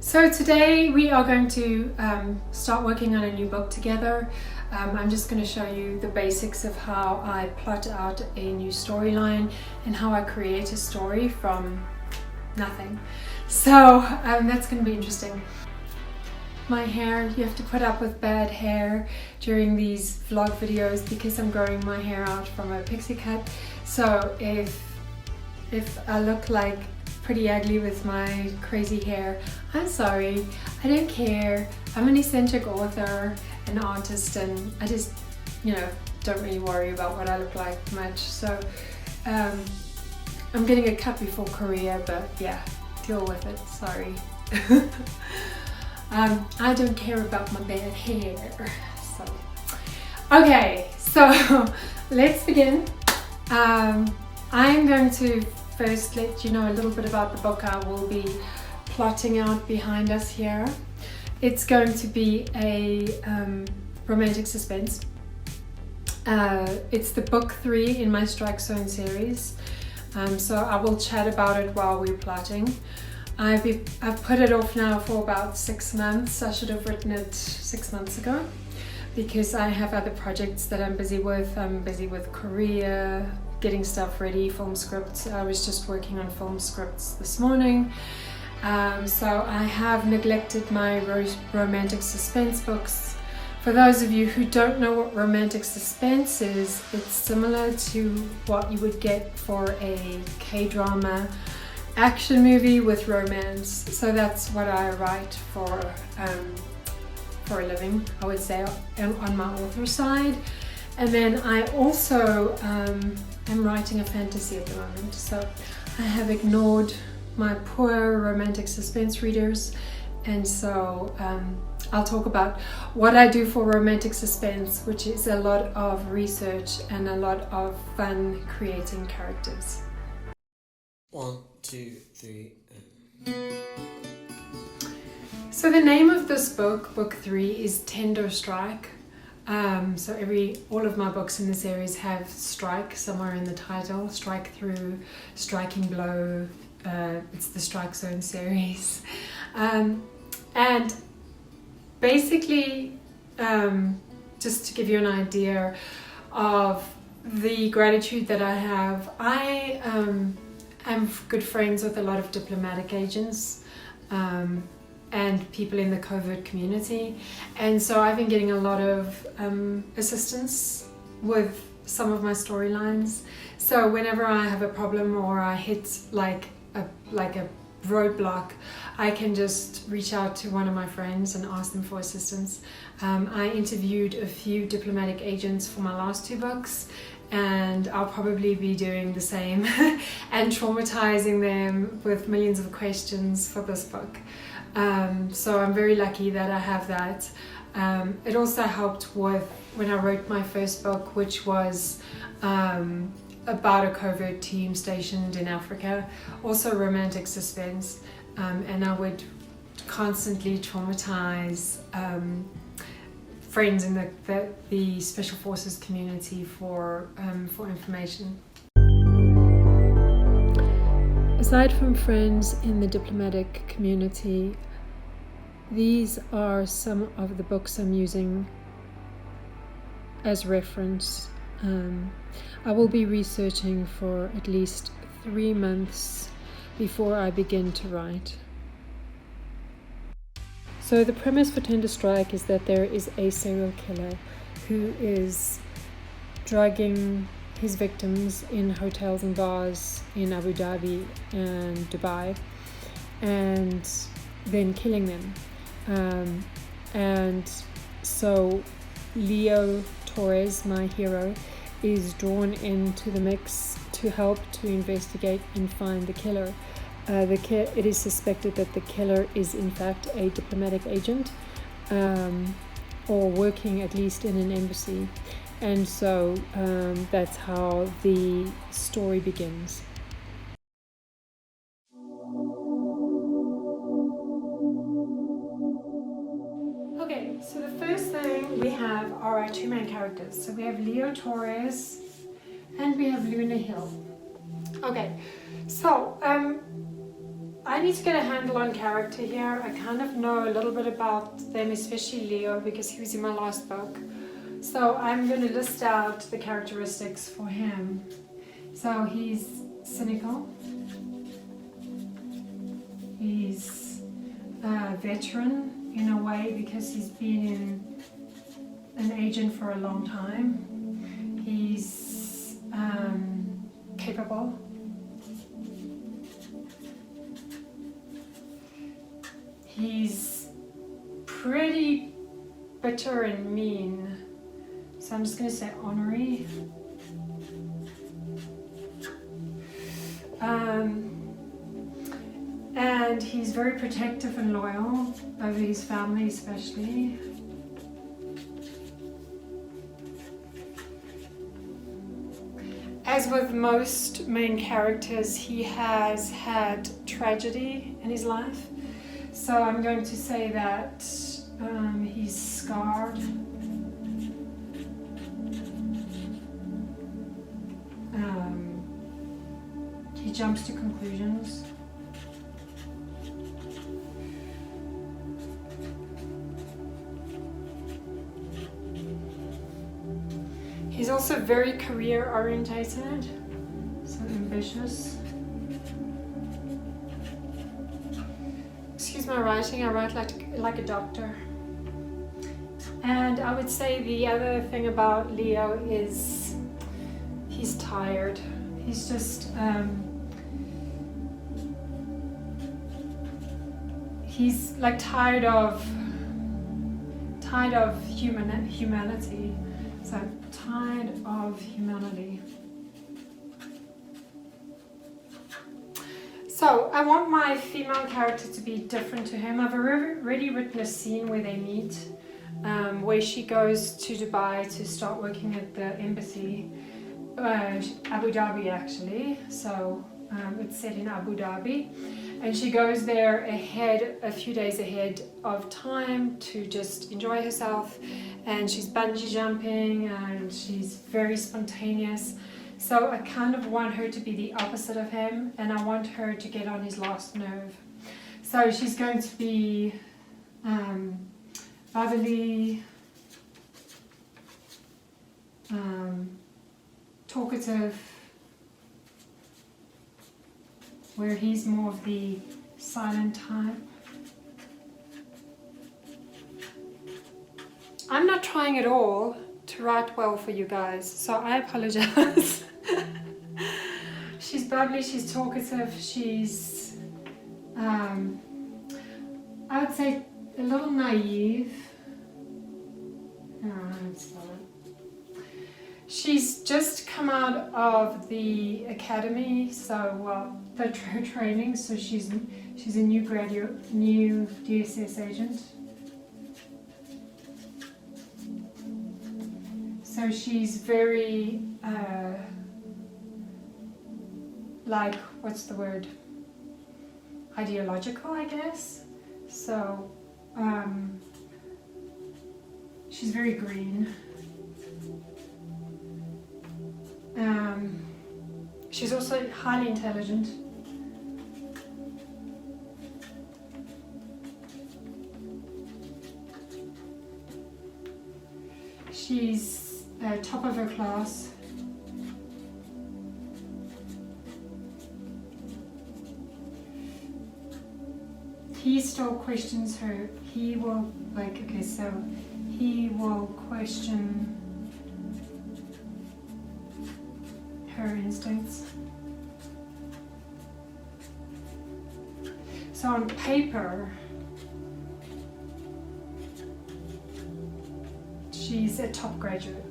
So today we are going to start working on a new book together. I'm just going to show you the basics of how I plot out a new storyline and how I create a story from nothing. So that's going to be interesting. My hair, you have to put up with bad hair during these vlog videos because I'm growing my hair out from a pixie cut. So if I look like pretty ugly with my crazy hair, I'm sorry, I don't care. I'm an eccentric author, an artist, and I just, don't really worry about what I look like much. So I'm getting a cut before Korea, but yeah, deal with it, sorry. I don't care about my bad hair. So, okay, so let's begin. I'm going to first let you know a little bit about the book I will be plotting out behind us here. It's going to be a romantic suspense. It's the book 3 in my Strike Zone series. So I will chat about it while we're plotting. I've put it off now for about 6 months. I should have written it 6 months ago because I have other projects that I'm busy with. I'm busy with Korea, getting stuff ready, film scripts. I was just working on film scripts this morning. So I have neglected my romantic suspense books. For those of you who don't know what romantic suspense is, it's similar to what you would get for a K-drama action movie with romance. So that's what I write for a living, I would say, on my author side. And then I also am writing a fantasy at the moment. So I have ignored my poor romantic suspense readers. And so I'll talk about what I do for romantic suspense, which is a lot of research and a lot of fun creating characters. 1, 2, 3. So the name of this book, book 3, is Tender Strike. So all of my books in the series have strike somewhere in the title. Strike through, striking blow. It's the Strike Zone series. And basically, just to give you an idea of the gratitude that I have, I am good friends with a lot of diplomatic agents and people in the covert community, and so I've been getting a lot of assistance with some of my storylines. So whenever I have a problem or I hit like a roadblock, I can just reach out to one of my friends and ask them for assistance. I interviewed a few diplomatic agents for my last 2 books, and I'll probably be doing the same and traumatizing them with millions of questions for this book. So I'm very lucky that I have that. It also helped with when I wrote my first book, which was about a covert team stationed in Africa, also romantic suspense, and I would constantly traumatize friends in the special forces community for information. Aside from friends in the diplomatic community, these are some of the books I'm using as reference. I will be researching for at least 3 months before I begin to write. So the premise for Tender Strike is that there is a serial killer who is drugging his victims in hotels and bars in Abu Dhabi and Dubai, and then killing them. And so Leo Torres, my hero, is drawn into the mix to help to investigate and find the killer. It is suspected that the killer is in fact a diplomatic agent, or working at least in an embassy. And so that's how the story begins. Okay, so the first thing we have are our 2 main characters. So we have Leo Torres and we have Luna Hill. Okay, so I need to get a handle on character here. I kind of know a little bit about them, especially Leo, because he was in my last book. So I'm going to list out the characteristics for him. So he's cynical. He's a veteran in a way because he's been an agent for a long time. He's capable. He's pretty bitter and mean. So I'm just going to say ornery. And he's very protective and loyal over his family especially. As with most main characters, he has had tragedy in his life. So I'm going to say that he's scarred. He jumps to conclusions. He's also very career orientated, so ambitious. Excuse my writing, I write like a doctor. And I would say the other thing about Leo is he's tired. He's just he's like tired of humanity. So tired of humanity. So I want my female character to be different to him. I've already written a scene where they meet, where she goes to Dubai to start working at the embassy, Abu Dhabi actually. So it's set in Abu Dhabi, and she goes there a few days ahead of time to just enjoy herself. And she's bungee jumping and she's very spontaneous. So I kind of want her to be the opposite of him, and I want her to get on his last nerve. So she's going to be bubbly, talkative, where he's more of the silent type. I'm not trying at all to write well for you guys, so I apologize. She's bubbly, she's talkative, she's, I would say a little naive. She's just come out of the academy, so the training, so she's a new graduate, new DSS agent. So she's very, what's the word? Ideological, I guess. So she's very green. She's also highly intelligent. She's top of her class. He still questions her. He will he will question her instincts. So on paper, she's a top graduate.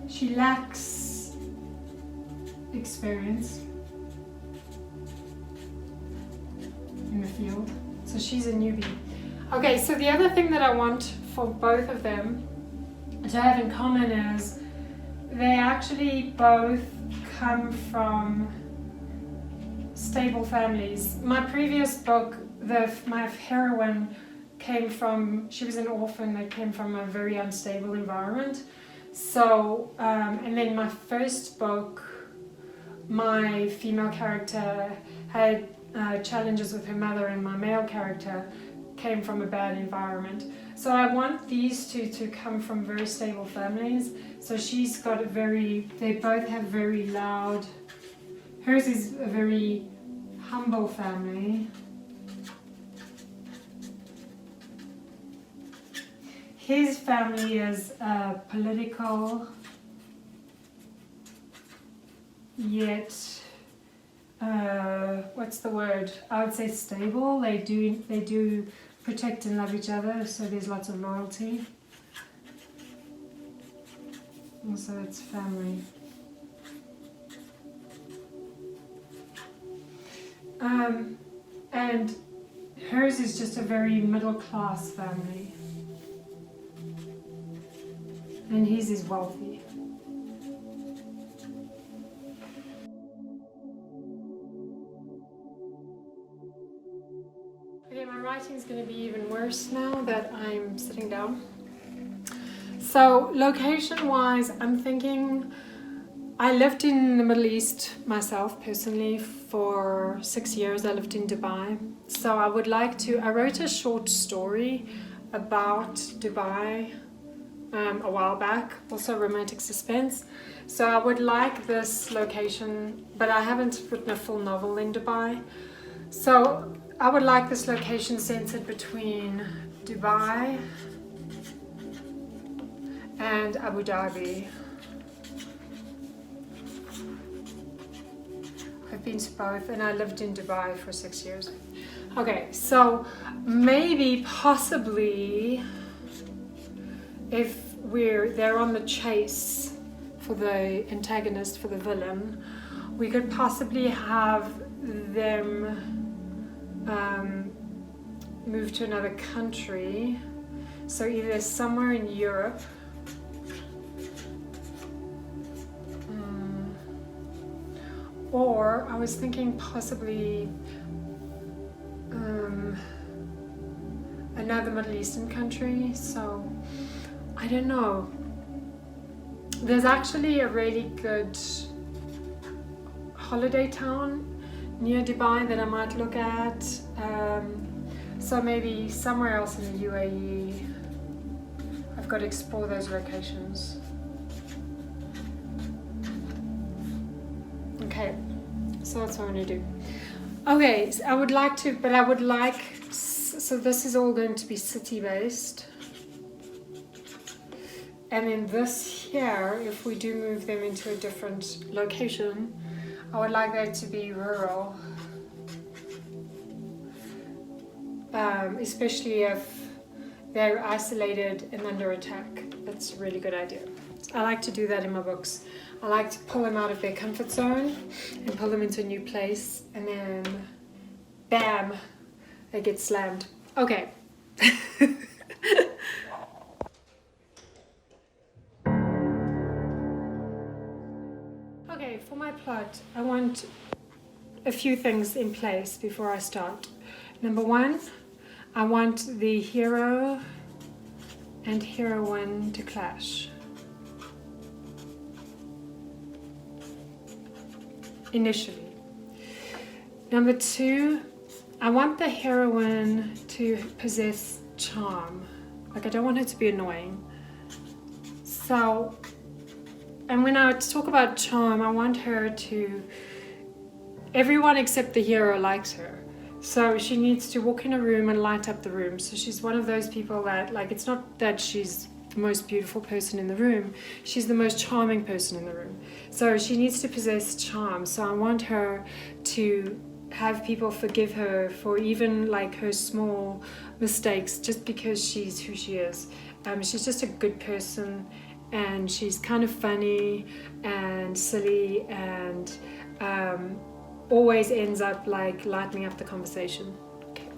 She lacks experience in the field, so she's a newbie. Okay, so the other thing that I want for both of them to have in common is they actually both come from stable families. My previous book, my heroine she was an orphan that came from a very unstable environment. So, and then my first book, my female character had challenges with her mother, and my male character came from a bad environment. So I want these two to come from very stable families. So she's got they both have very loud, hers is a very humble family. His family is political, yet, what's the word? I would say stable. They do protect and love each other, so there's lots of loyalty. Also, it's family. And hers is just a very middle-class family. And his is wealthy. Okay, my writing is going to be even worse now that I'm sitting down. So, location-wise, I'm thinking, I lived in the Middle East myself, personally, for 6 years. I lived in Dubai. So I wrote a short story about Dubai a while back, also romantic suspense. So I would like this location, but I haven't written a full novel in Dubai. So I would like this location centered between Dubai and Abu Dhabi. I've been to both, and I lived in Dubai for 6 years. Okay, so maybe, possibly, if they're on the chase for the antagonist, for the villain, we could possibly have them move to another country. So either somewhere in Europe, or I was thinking possibly another Middle Eastern country. So I don't know. There's actually a really good holiday town near Dubai that I might look at. So maybe somewhere else in the UAE. I've got to explore those locations. Okay, so that's what I'm going to do. Okay, so so this is all going to be city-based. And then this here, if we do move them into a different location, I would like that to be rural. Especially if they're isolated and under attack. That's a really good idea. I like to do that in my books. I like to pull them out of their comfort zone and pull them into a new place, and then bam, they get slammed. Okay. Okay, for my plot, I want a few things in place before I start. Number one, I want the hero and heroine to clash. Initially. Number two, I want the heroine to possess charm. Like, I don't want her to be annoying. So, and when I talk about charm, I want her to, everyone except the hero likes her. So she needs to walk in a room and light up the room. So she's one of those people that, like, it's not that she's the most beautiful person in the room, she's the most charming person in the room. So she needs to possess charm. So I want her to have people forgive her for even like her small mistakes, just because she's who she is. She's just a good person, and she's kind of funny and silly, and always ends up like lightening up the conversation. Okay.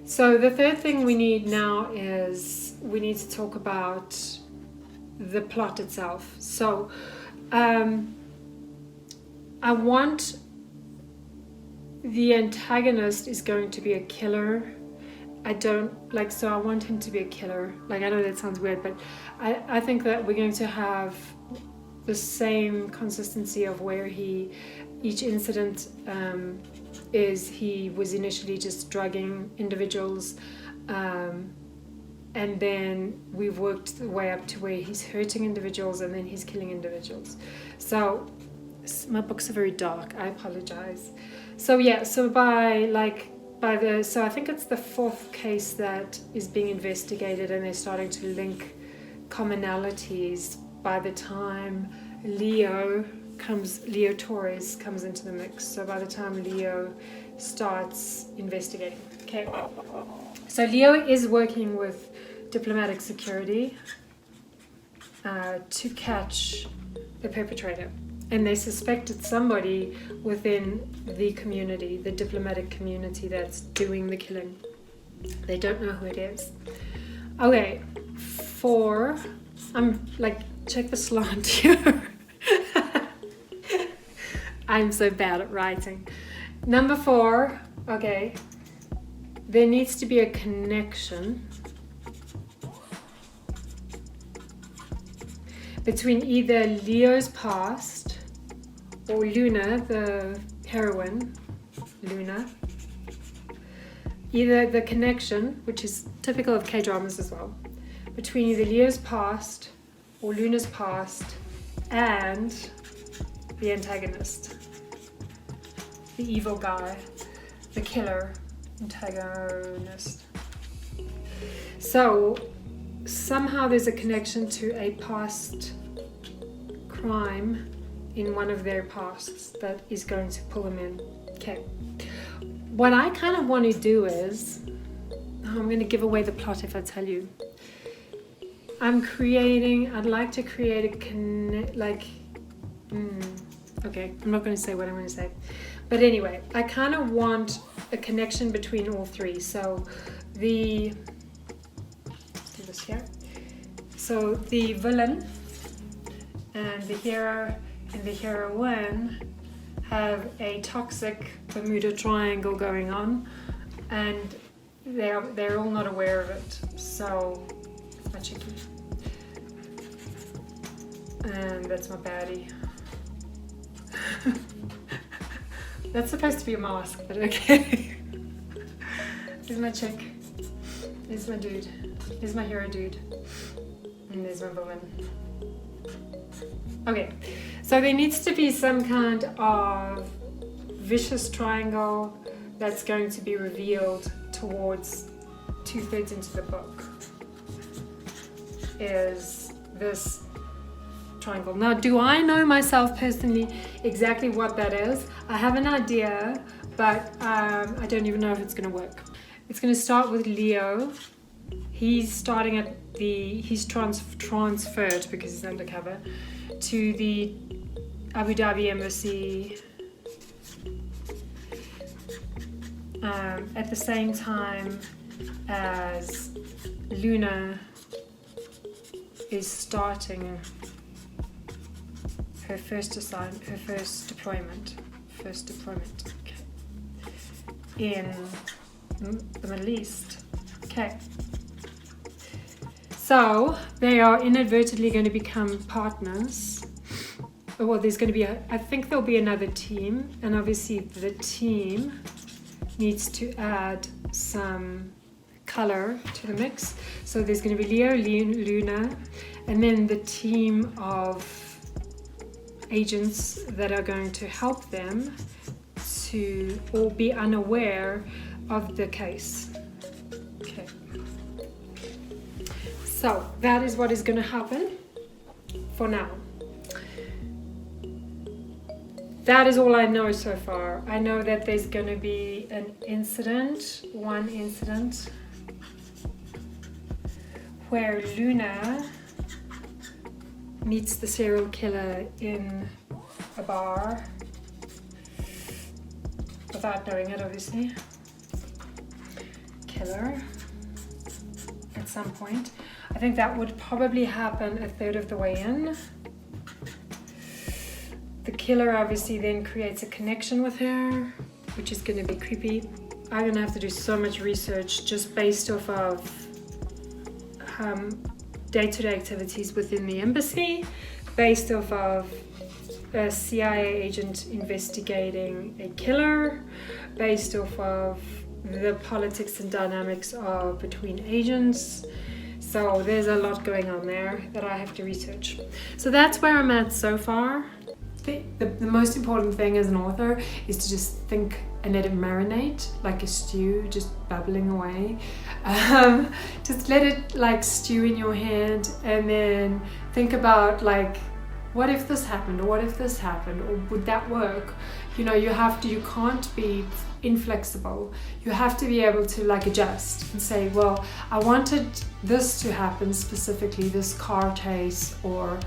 So the third thing we need now is we need to talk about the plot itself. So I want the antagonist is going to be a killer, I don't like, so I want him to be a killer. Like, I know that sounds weird, but I think that we're going to have the same consistency of where each incident is he was initially just drugging individuals, and then we've worked the way up to where he's hurting individuals and then he's killing individuals. So my books are very dark, I apologize. So yeah, so so I think it's the fourth case that is being investigated, and they're starting to link commonalities by the time Leo Torres comes into the mix. So by the time Leo starts investigating. Okay. So Leo is working with diplomatic security to catch the perpetrator. And they suspect it's somebody within the community, the diplomatic community that's doing the killing. They don't know who it is. Okay, 4. I'm like, check the slant here. I'm so bad at writing. Number 4, okay. There needs to be a connection between either Leo's past or Luna, the heroine, Luna. Either the connection, which is typical of K-dramas as well, between either Leo's past or Luna's past and the antagonist, the evil guy, the killer antagonist. So somehow there's a connection to a past crime in one of their pasts that is going to pull them in. Okay. What I kind of want to do is, I'm going to give away the plot if I tell you. I'd like to create okay, I'm not going to say what I'm going to say. But anyway, I kind of want a connection between all three. So let's do this here. So the villain and the hero and the heroine have a toxic Bermuda Triangle going on, and they're all not aware of it. So it's my chickie, and that's my baddie. That's supposed to be a mask, but okay. Here's my chick. Here's my dude. Here's my hero dude. And there's my villain. Okay, so there needs to be some kind of vicious triangle that's going to be revealed towards 2/3 into the book. Is this triangle. Now, do I know myself personally exactly what that is? I have an idea, but I don't even know if it's going to work. It's going to start with Leo. He's starting at he's transferred because he's undercover to the Abu Dhabi embassy at the same time as Luna is starting her first deployment, okay, in the Middle East. Okay. So they are inadvertently going to become partners. Well, there's going to be I think there'll be another team, and obviously the team needs to add some color to the mix. So there's going to be Leo, Luna, and then the team of agents that are going to help them to all be unaware of the case. Okay. So that is what is going to happen for now. That is all I know so far. I know that there's going to be one incident where Luna meets the serial killer in a bar without knowing it, obviously. Killer at some point. I think that would probably happen 1/3 of the way in. The killer obviously then creates a connection with her, which is going to be creepy. I'm gonna have to do so much research just based off of day-to-day activities within the embassy, based off of a CIA agent investigating a killer, based off of the politics and dynamics of between agents. So there's a lot going on there that I have to research. So that's where I'm at so far. The most important thing as an author is to just think and let it marinate like a stew, just bubbling away. Just let it like stew in your head, and then think about like, what if this happened, or what if this happened, or would that work? You know, you can't be inflexible. You have to be able to like adjust and say, well, I wanted this to happen specifically, this car chase or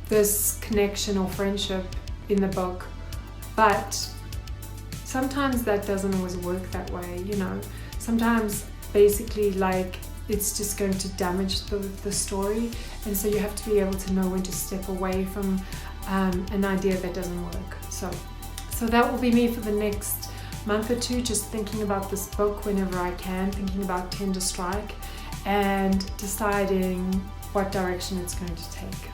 this connection or friendship in the book, but sometimes that doesn't always work that way, you know. Sometimes basically like it's just going to damage the story, and so you have to be able to know when to step away from an idea that doesn't work. So that will be me for the next month or two, just thinking about this book whenever I can, thinking about Tender Strike and deciding what direction it's going to take.